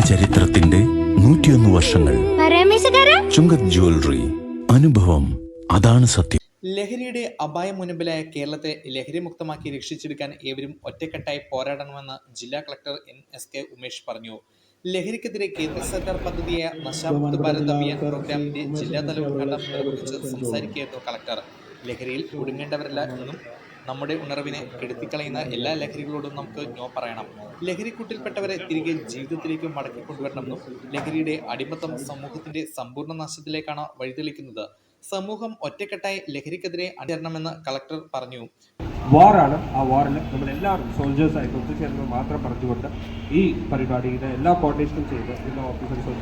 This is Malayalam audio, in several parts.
ചരിത്രത്തിന്റെ 101 വർഷങ്ങൾ. ചുങ്കത് ജ്വല്ലറി. അനുഭവം, അതാണ് സത്യം. ലഹരിയുടെ അപായ മുൻപിലായ കേരളത്തെ ലഹരി മുക്തമാക്കി രക്ഷിച്ചെടുക്കാൻ ഏവരും ഒറ്റക്കെട്ടായി പോരാടണമെന്ന് ജില്ലാ കളക്ടർ NSK ഉമേഷ് പറഞ്ഞു. ലഹരിക്കെതിരെ കേന്ദ്ര സർക്കാർ പദ്ധതിയായ നശാമുക്ത് ഭാരത് അഭിയാൻ പ്രോഗ്രാമിന്റെ ജില്ലാതല ഉദ്ഘാടനം നിർവഹിച്ച് സംസാരിക്കുകയായിരുന്നു കളക്ടർ. ലഹരിയിൽ ഒടുങ്ങേണ്ടവരല്ല എന്നും നമ്മുടെ ഉണർവിനെ കെടുത്തിക്കളയുന്ന എല്ലാ ലഹരികളോടും നമുക്ക് നോ പറയണം. ലഹരിക്കൂട്ടിൽപ്പെട്ടവരെ തിരികെ ജീവിതത്തിലേക്ക് മടക്കി കൊണ്ടുവരണമെന്നും ലഹരിയുടെ അടിമത്തം സമൂഹത്തിന്റെ സമ്പൂർണ്ണ നാശത്തിലേക്കാണ് വഴിതെളിക്കുന്നത്. സമൂഹം ഒറ്റക്കെട്ടായി ലഹരിക്കെതിരെ അണിയണമെന്ന് കളക്ടർ പറഞ്ഞു. വാറാണ്. ആ വാറിൽ നമ്മളെല്ലാവരും സോൾജേഴ്സായിട്ട് ഒത്തുചേർന്ന് മാത്രം പറഞ്ഞുകൊണ്ട് ഈ പരിപാടിയുടെ എല്ലാ കോർഡിനേഷനും ചെയ്ത് എല്ലാ ഓഫീസേഴ്സും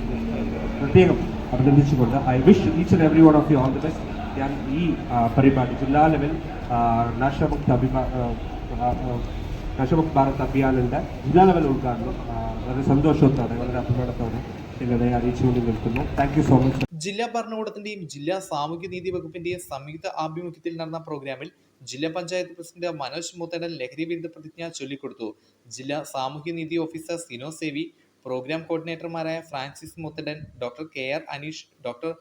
പ്രത്യേകം അഭിനന്ദിച്ചുകൊണ്ട് I wish each and every one of you all the best. ഞാൻ ഈ പരിപാടി ജില്ലാ ലെവൽ നശാമുക്ത് ഭാരത് അഭിയാനിൻ്റെ ജില്ലാ ലെവൽ ഉദ്ഘാടനം വളരെ സന്തോഷത്തോടെ വളരെ അഭിമാനത്തോടെ നിങ്ങളെ അറിയിച്ചുകൊണ്ട് നിൽക്കുന്നു. Thank you so much. ജില്ലാ ഭരണകൂടത്തിന്റെയും ജില്ലാ സാമൂഹ്യനീതി വകുപ്പിന്റെയും സംയുക്ത ആഭിമുഖ്യത്തിൽ നടന്ന പ്രോഗ്രാമിൽ ജില്ലാ പഞ്ചായത്ത് പ്രസിഡന്റ് മനോജ് മൂത്തേടൻ ലഹരി വിരുദ്ധ പ്രതിജ്ഞ ചൊല്ലിക്കൊടുത്തു. ജില്ലാ സാമൂഹ്യനീതി ഓഫീസർ സിനോ സേവി, പ്രോഗ്രാം കോർഡിനേറ്റർമാരായ Francis Moothedan, doctor KR Aneesh, doctor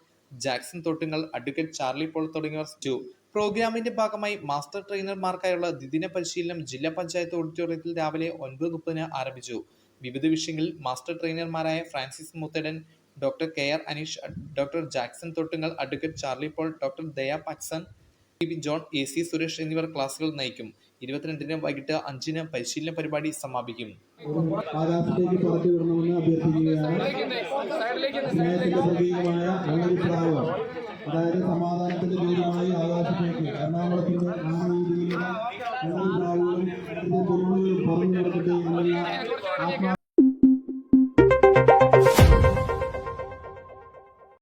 Jackson Thottungal, advocate Charlie Paul തുടങ്ങിയവർ സ്റ്റു. പ്രോഗ്രാമിന്റെ ഭാഗമായി മാസ്റ്റർ ട്രെയിനർമാർക്കായുള്ള ദ്വിദിന പരിശീലനം ജില്ലാ പഞ്ചായത്ത് ഓഡിറ്റോറിയത്തിൽ രാവിലെ 9:30 ആരംഭിച്ചു. വിവിധ വിഷയങ്ങളിൽ മാസ്റ്റർ ട്രെയിനർമാരായ Francis Moothedan, doctor KR Aneesh, doctor Jackson Thottungal, advocate Charlie Paul, doctor Daya Paxson, PB John, AC Suresh എന്നിവർ ക്ലാസുകൾ നയിക്കും. 22-ന് വൈകിട്ട് 5-ന് പരിശീലന പരിപാടി സമാപിക്കും. ആകാശത്തേക്ക് പറത്തി വിടണമെന്ന് അഭ്യർത്ഥിക്കുകയാണ്. സ്നേഹത്തിന്റെ പ്രതീകമായ അതായത് സമാധാനം